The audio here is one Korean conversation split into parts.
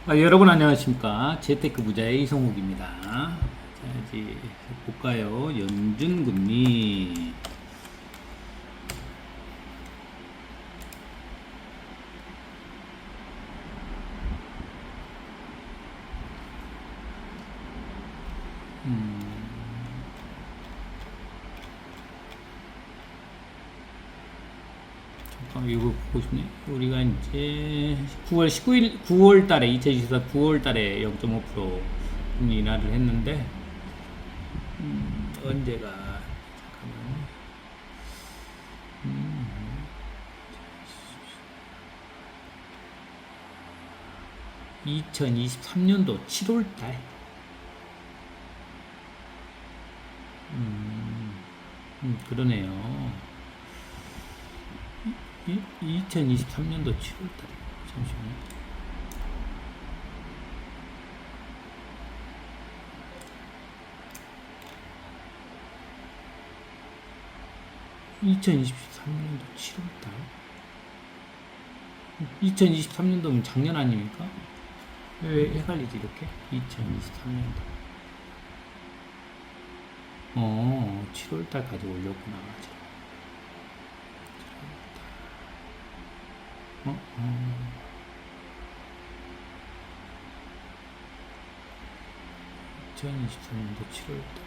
여러분 안녕하십니까. 재테크 부자의 이성욱입니다. 자, 이제 볼까요? 연준금리. 이거 보고 싶네. 우리가 이제 9월 19일, 9월 달에, 2024 9월 달에 0.5% 금리 인하를 했는데, 언제가, 잠깐만요. 2023년도 7월 달. 그러네요. 2023년도 7월달에 잠시만요. 2023년도 7월달. 2023년도면 작년 아닙니까? 왜 헷갈리지 이렇게? 2023년도. 7월달까지 올렸구나. 2023년도 7월달.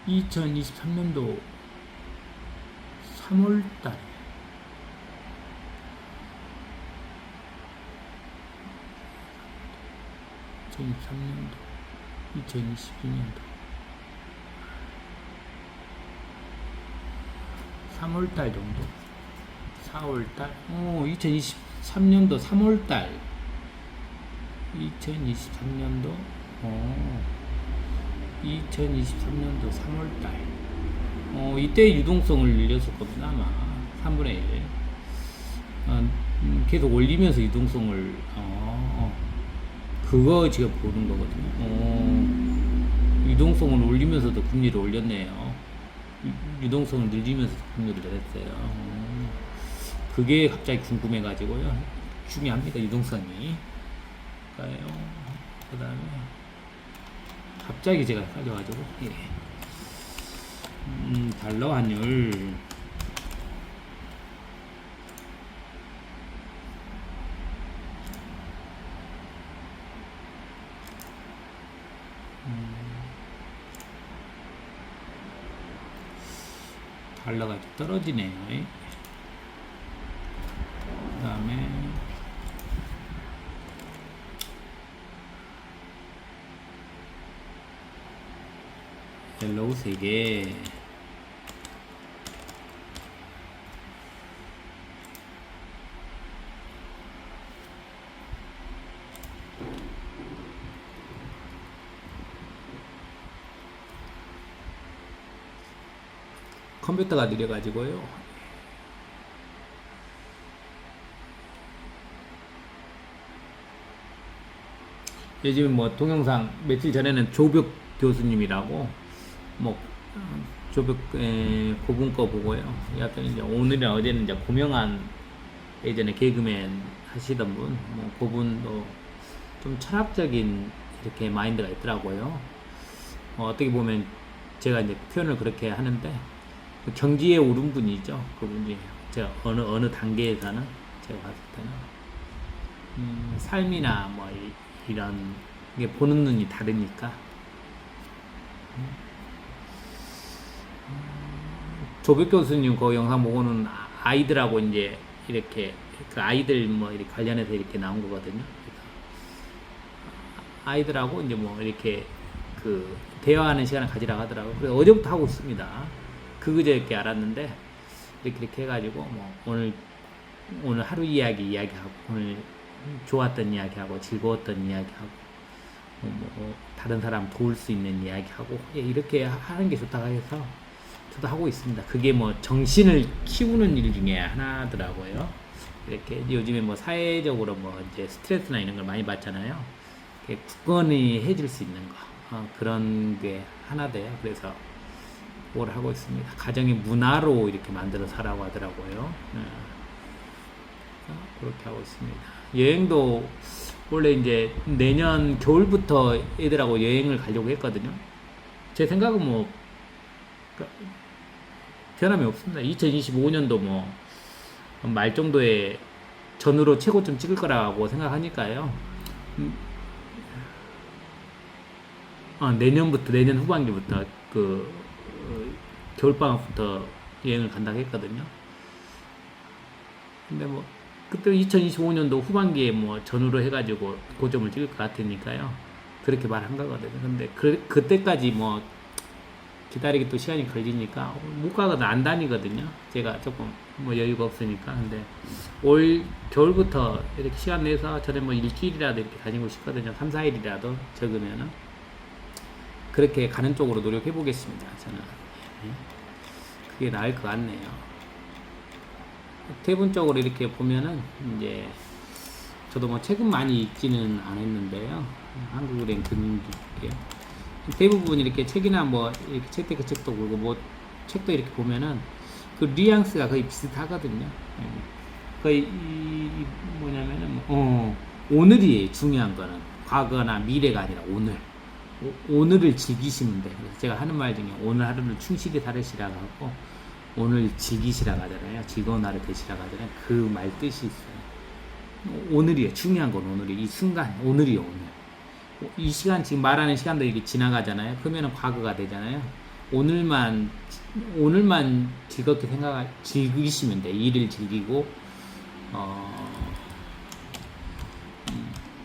2023년도 3월달. 2023년도, 2022년도 3월달 정도? 4월달? 2023년도 3월달. 2023년도, 2023년도 3월달. 이때 유동성을 늘렸었거든요, 아마. 3분의 1. 계속 올리면서 유동성을, 그거 제가 보는 거거든요. 유동성을 올리면서도 금리를 올렸네요. 유동성을 늘리면서 금리를 내렸어요. 그게 갑자기 궁금해가지고요. 중요합니다, 유동성이. 그 다음에 갑자기 제가 빠져가지고 달러 환율. 달러가 이제 떨어지네요. 그 다음에 옐로우 3개. 컴퓨터가 느려가지고요. 요즘에 뭐 동영상 며칠 전에는 조벽 교수님이라고 뭐 조벽 고분 거 보고요. 여하튼 이제 오늘이나 어제는 이제 고명한 예전에 개그맨 하시던 분, 뭐 그분도 좀 철학적인 이렇게 마인드가 있더라고요. 어떻게 보면 제가 이제 표현을 그렇게 하는데 경지에 오른 분이죠. 그분이 제가 어느 단계에서는 제가 봤을 때는 삶이나 뭐 이런 게 보는 눈이 다르니까. 조백 교수님 그 영상 보고는 아이들하고 이제 이렇게 그 아이들 뭐 이렇게 관련해서 이렇게 나온 거거든요. 아이들하고 이제 뭐 이렇게 그 대화하는 시간을 가지라고 하더라고요. 그래서 어제부터 하고 있습니다. 그저께 알았는데 이렇게 해가지고 뭐 오늘 하루 이야기하고 오늘 좋았던 이야기하고 즐거웠던 이야기하고 뭐 다른 사람 도울 수 있는 이야기하고 이렇게 하는 게 좋다고 해서 저도 하고 있습니다. 그게 뭐 정신을 키우는 일 중에 하나더라고요. 이렇게 요즘에 뭐 사회적으로 뭐 이제 스트레스나 이런 걸 많이 받잖아요. 굳건히 해줄 수 있는 거 그런 게 하나돼요. 그래서 그걸 하고 있습니다. 가정의 문화로 이렇게 만들어 사라고 하더라고요. 그렇게 하고 있습니다. 여행도 원래 이제 내년 겨울부터 애들하고 여행을 가려고 했거든요. 제 생각은 뭐 변함이 없습니다. 2025년도 뭐 말 정도에 전후로 최고점 찍을 거라고 생각하니까요. 내년부터 내년 후반기부터 겨울방학부터 여행을 간다고 했거든요. 근데 뭐 그때 2025년도 후반기에 뭐 전후로 해가지고 고점을 찍을 것 같으니까요. 그렇게 말한 거거든요. 근데 그때까지 뭐 기다리기 또 시간이 걸리니까 못 가거든, 안 다니거든요. 제가 조금 뭐 여유가 없으니까. 근데 올 겨울부터 이렇게 시간 내서 저는 뭐 일주일이라도 이렇게 다니고 싶거든요. 3, 4일이라도 적으면은 그렇게 가는 쪽으로 노력해 보겠습니다. 저는 그게 나을 것 같네요. 대본적으로 이렇게 보면은 이제 저도 뭐 책은 많이 읽지는 않았는데요. 한국은행 금융기요. 대부분 이렇게 책이나 뭐 이렇게 책대그 책도 그리고 뭐 책도 이렇게 보면은 그 뉘앙스가 거의 비슷하거든요. 거의 뭐냐면은 오늘이 중요한 거는 과거나 미래가 아니라 오늘. 오늘을 즐기시면 돼. 그래서 제가 하는 말 중에 오늘 하루를 충실히 살으시라고 하고 오늘 즐기시라고 하잖아요. 즐거운 하루 되시라고 하잖아요. 그 말 뜻이 있어요. 오늘이에요. 중요한 건 오늘이 이 순간 오늘이에요. 오늘. 이 시간 지금 말하는 시간도 이렇게 지나가잖아요. 그러면은 과거가 되잖아요. 오늘만 즐겁게 즐기시면 돼. 일을 즐기고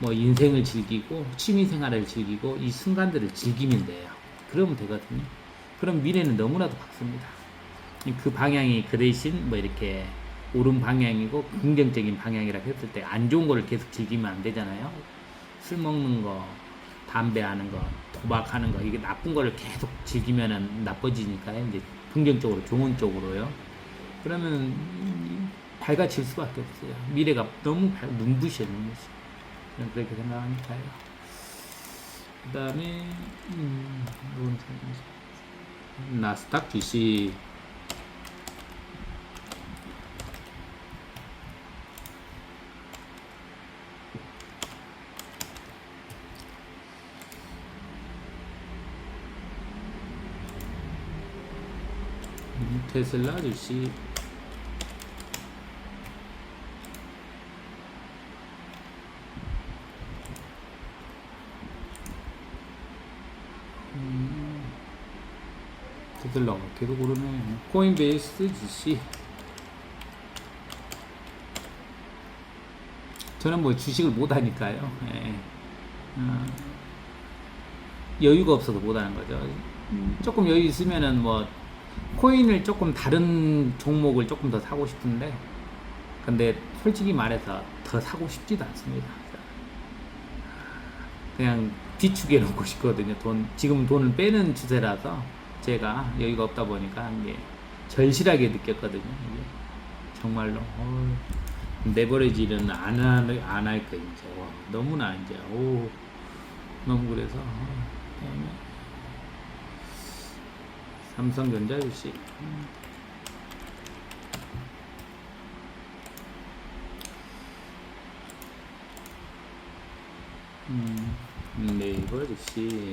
뭐 인생을 즐기고 취미생활을 즐기고 이 순간들을 즐기면 돼요. 그러면 되거든요. 그럼 미래는 너무나도 밝습니다. 그 방향이 그 대신 뭐 이렇게 옳은 방향이고 긍정적인 방향이라 했을 때 안 좋은 거를 계속 즐기면 안 되잖아요. 술 먹는 거, 담배 하는 거, 도박하는 거, 이게 나쁜 거를 계속 즐기면은 나빠지니까요. 이제 긍정적으로, 좋은 쪽으로요. 그러면 밝아질 수밖에 없어요. 미래가 너무 눈부셔요, 눈부셔. 저는 그렇게 생각하니까요. 그 다음에, 나스닥 주식. 테슬라 주식. 테슬라 계속 오르네. 코인베이스 주식. 저는 뭐 주식을 못 하니까요. 여유가 없어서 못 하는 거죠. 조금 여유 있으면은 뭐 코인을 조금 다른 종목을 조금 더 사고 싶은데 근데 솔직히 말해서 더 사고 싶지도 않습니다. 그냥 비축해 놓고 싶거든요. 지금 돈을 빼는 추세라서 제가 여유가 없다 보니까 이게 절실하게 느꼈거든요. 이게 정말로 레버리지는 안 할 거 이제 너무나 이제 너무 그래서 삼성전자 주식. 네이버 주식.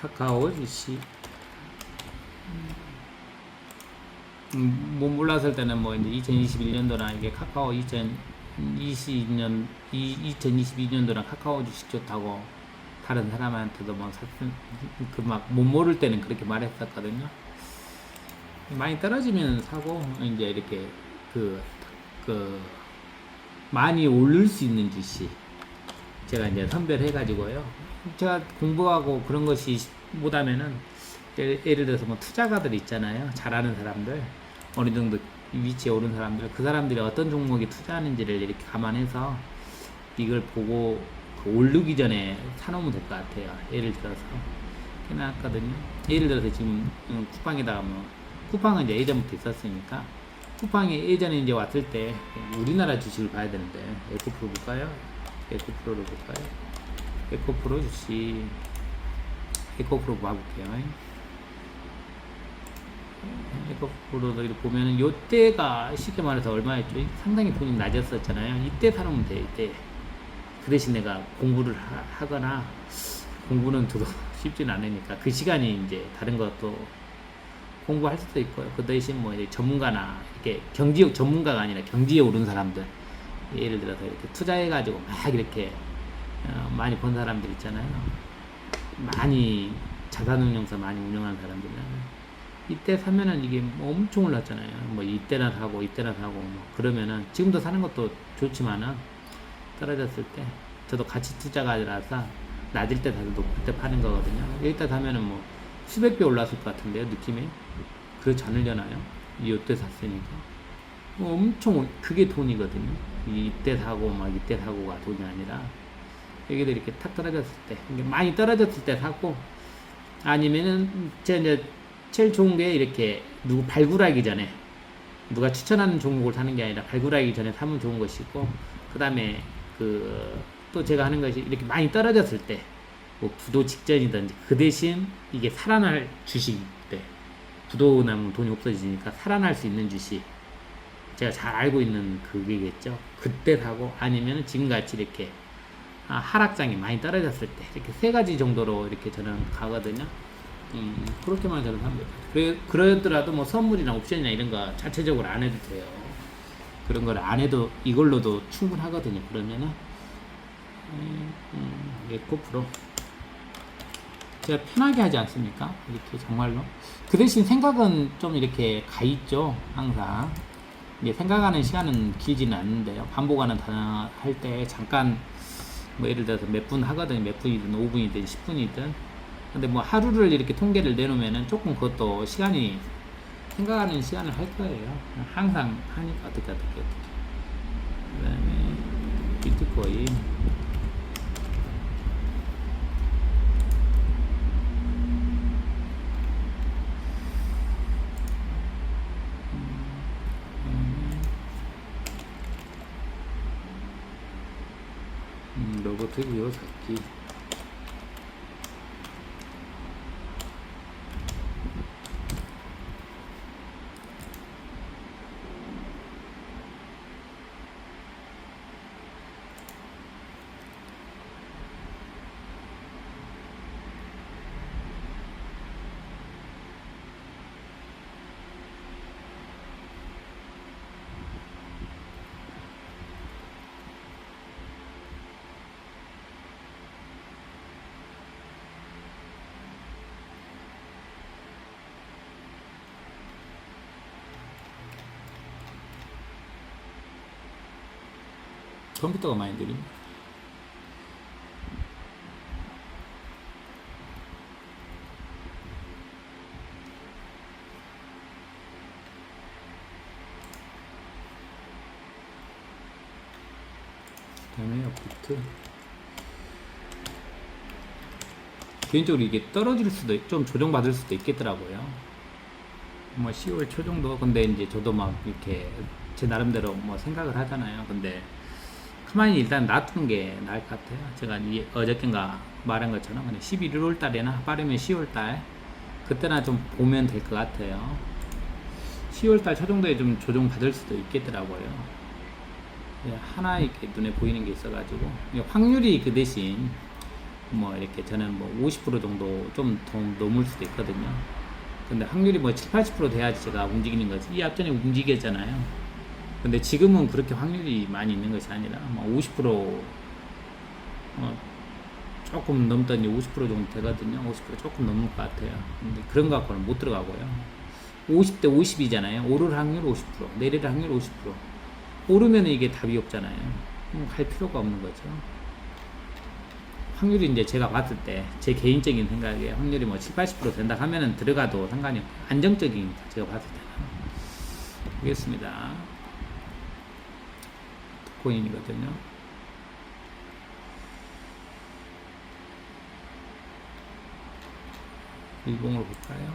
카카오 주식. 못 몰랐을 때는 뭐 이제 2021년도나 이게 카카오 2022년도나 카카오 주식 좋다고 다른 사람한테도 뭐 막 못 모를 때는 그렇게 말했었거든요. 많이 떨어지면 사고 이제 이렇게 많이 오를 수 있는 주식 제가 이제 선별해 가지고요. 제가 공부하고 그런 것이 못하면은 예를 들어서 뭐 투자가들 있잖아요. 잘하는 사람들, 어느 정도 위치에 오른 사람들, 그 사람들이 어떤 종목에 투자하는지를 이렇게 감안해서 이걸 보고 오르기 전에 사놓으면 될 것 같아요. 예를 들어서 해놨거든요. 예를 들어서 지금 쿠팡에다가 뭐 쿠팡은 이제 예전부터 있었으니까 쿠팡이 예전에 이제 왔을 때 우리나라 주식을 봐야 되는데 F4 볼까요? 에코프로를 볼까요? 에코프로 주식, 에코프로 봐볼게요. 에코프로도 이렇게 보면은 요때가 쉽게 말해서 얼마였죠? 상당히 돈이 낮았었잖아요. 이때 사놓으면 돼. 이때 그 대신 내가 공부를 하거나 공부는 또 쉽지는 않으니까 그 시간이 이제 다른 것도 공부할 수도 있고요. 그 대신 뭐 이제 전문가나 이렇게 경제 전문가가 아니라 경지에 오른 사람들, 예를 들어서 이렇게 투자해가지고 막 이렇게 많이 번 사람들 있잖아요. 많이 자산운용사 많이 운영한 사람들은 이때 사면은 이게 뭐 엄청 올랐잖아요. 뭐 이때나 사고 이때나 사고 뭐 그러면은 지금도 사는 것도 좋지만은 떨어졌을 때 저도 같이 투자가 아니라서 낮을 때 사서 높을 때 파는 거거든요. 여기다 사면은 뭐 수백 배 올랐을 것 같은데요, 느낌이. 그렇지 않으려나요? 이때 샀으니까 엄청 그게 돈이거든요. 이때 사고 막 이때 사고가 돈이 아니라 여기도 이렇게 탁 떨어졌을 때, 이게 많이 떨어졌을 때 사고, 아니면은 제가 이제 제일 좋은 게 이렇게 누구 발굴하기 전에 누가 추천하는 종목을 사는 게 아니라 발굴하기 전에 사면 좋은 것이고, 그 다음에 또 제가 하는 것이 이렇게 많이 떨어졌을 때, 뭐 부도 직전이든지 그 대신 이게 살아날 주식 때, 부도 나면 돈이 없어지니까 살아날 수 있는 주식, 제가 잘 알고 있는 그게겠죠. 그때 사고, 아니면 지금같이 이렇게 하락장이 많이 떨어졌을 때 이렇게 세 가지 정도로 이렇게 저는 가거든요. 그렇게만 저는 합니다. 그러더라도 뭐 선물이나 옵션이나 이런 거 자체적으로 안 해도 돼요. 그런 걸 안 해도 이걸로도 충분하거든요. 그러면은 에코프로 제가 편하게 하지 않습니까? 이렇게 정말로. 그 대신 생각은 좀 이렇게 가 있죠. 항상. 이게 생각하는 시간은 길지는 않는데요. 반복하는 단어 할 때 잠깐 뭐 예를 들어서 몇 분 하거든요. 몇 분이든 5분이든 10분이든. 근데 뭐 하루를 이렇게 통계를 내놓으면은 조금 그것도 시간이 생각하는 시간을 할 거예요. 항상 하니까 어떻게. 그 다음에 비트코인. 로봇이고요, 새끼. 컴퓨터가 많이 느립니다. 그다음에 업비트. 개인적으로 이게 떨어질 수도 좀 조정받을 수도 있겠더라고요. 뭐 10월 초 정도. 근데 이제 저도 막 이렇게 제 나름대로 뭐 생각을 하잖아요. 근데 가만히 일단 놔두는 게 나을 것 같아요. 제가 어저께인가 말한 것처럼 11월 달에나 빠르면 10월 달 그때나 좀 보면 될 것 같아요. 10월 달 초 정도에 좀 조정 받을 수도 있겠더라고요. 하나 이렇게 눈에 보이는 게 있어가지고 확률이 그 대신 뭐 이렇게 저는 뭐 50% 정도 좀 더 넘을 수도 있거든요. 근데 확률이 뭐 7, 80% 돼야지 제가 움직이는 거지. 이 앞전에 움직였잖아요. 근데 지금은 그렇게 확률이 많이 있는 것이 아니라 뭐 50% 조금 넘더니 50% 정도 되거든요. 50% 조금 넘을 것 같아요. 근데 그런 거 갖고는 못 들어가고요. 50대 50이잖아요. 오를 확률 50%, 내릴 확률 50%. 오르면 이게 답이 없잖아요. 갈 필요가 없는 거죠. 확률이 이제 제가 봤을 때 제 개인적인 생각에 확률이 뭐 7, 80% 된다 하면은 들어가도 상관이 없고 안정적이니까 제가 봤을 때는. 알겠습니다. 코인이거든요. 일봉으로 볼까요?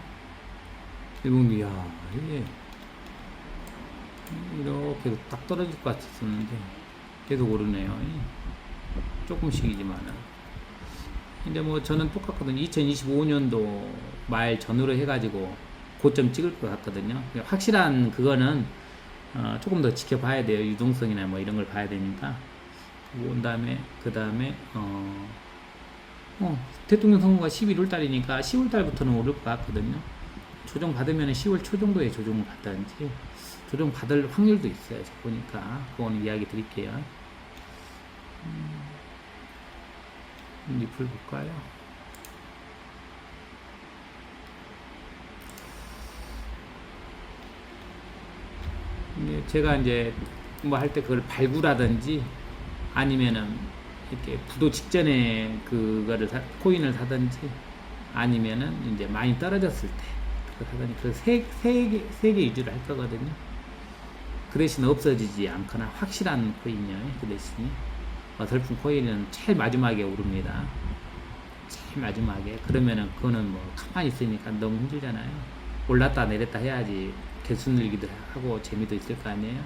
일봉, 이야, 이게 이렇게 딱 떨어질 것 같았었는데 계속 오르네요. 조금씩이지만은 근데 뭐 저는 똑같거든요. 2025년도 말 전후로 해가지고 고점 찍을 것 같거든요. 확실한 그거는 조금 더 지켜봐야 돼요. 유동성이나 뭐 이런 걸 봐야 되니까. 온 다음에 그 다음에 대통령 선거가 11월 달이니까 10월 달부터는 오를 것 같거든요. 조정 받으면 10월 초 정도에 조정을 받든지 조정 받을 확률도 있어요. 보니까 그거는 이야기 드릴게요. 리플 볼까요? 제가 이제 뭐 할 때 그걸 발굴하든지 아니면은 이렇게 부도 직전에 그거를 코인을 사든지 아니면은 이제 많이 떨어졌을 때 그거 사든지 세 개 위주로 할 거거든요. 그 대신 없어지지 않거나 확실한 코인이요. 그 대신에 어설픈 코인은 제일 마지막에 오릅니다. 제일 마지막에. 그러면은 그거는 뭐 가만히 있으니까 너무 힘들잖아요. 올랐다 내렸다 해야지 개수 늘기도 하고 재미도 있을 거 아니에요.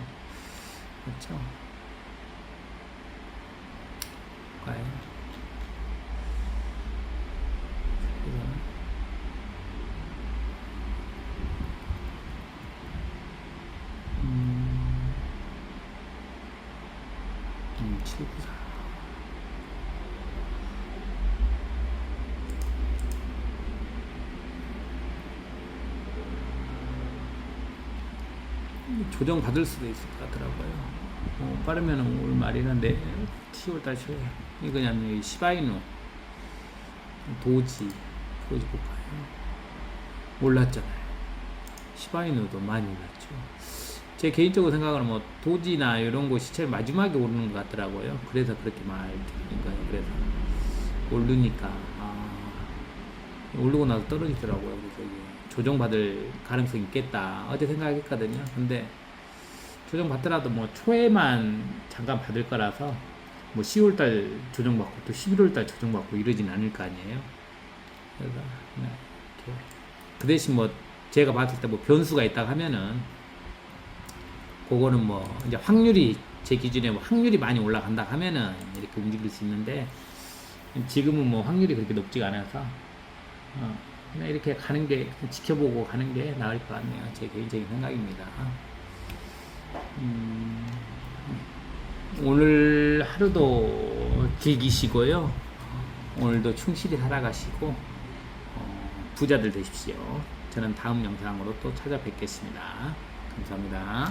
그렇죠? 볼까요? 음, 794. 조정 받을 수도 있을 것 같더라고요. 빠르면 올 말이나 10월달 초에 이거냐면 시바이누 도지 볼까요? 올랐잖아요. 시바이누도 많이 올랐죠. 제 개인적으로 생각은 뭐 도지나 이런 곳이 제일 마지막에 오르는 것 같더라고요. 그래서 그렇게 말드리는 거예요. 그래서 오르니까 오르고 나서 떨어지더라고요. 그래서 이게 조정받을 가능성이 있겠다 어제 생각했거든요. 근데 조정받더라도 뭐 초에만 잠깐 받을 거라서 뭐 10월달 조정받고 또 11월달 조정받고 이러진 않을 거 아니에요. 그래서 이렇게 그 대신 뭐 제가 봤을 때 뭐 변수가 있다고 하면은 그거는 뭐 이제 확률이 제 기준에 뭐 확률이 많이 올라간다 하면은 이렇게 움직일 수 있는데 지금은 뭐 확률이 그렇게 높지가 않아서 그냥 이렇게 가는 게 지켜보고 가는 게 나을 것 같네요. 제 개인적인 생각입니다. 오늘 하루도 즐기시고요. 오늘도 충실히 살아가시고 부자들 되십시오. 저는 다음 영상으로 또 찾아뵙겠습니다. 감사합니다.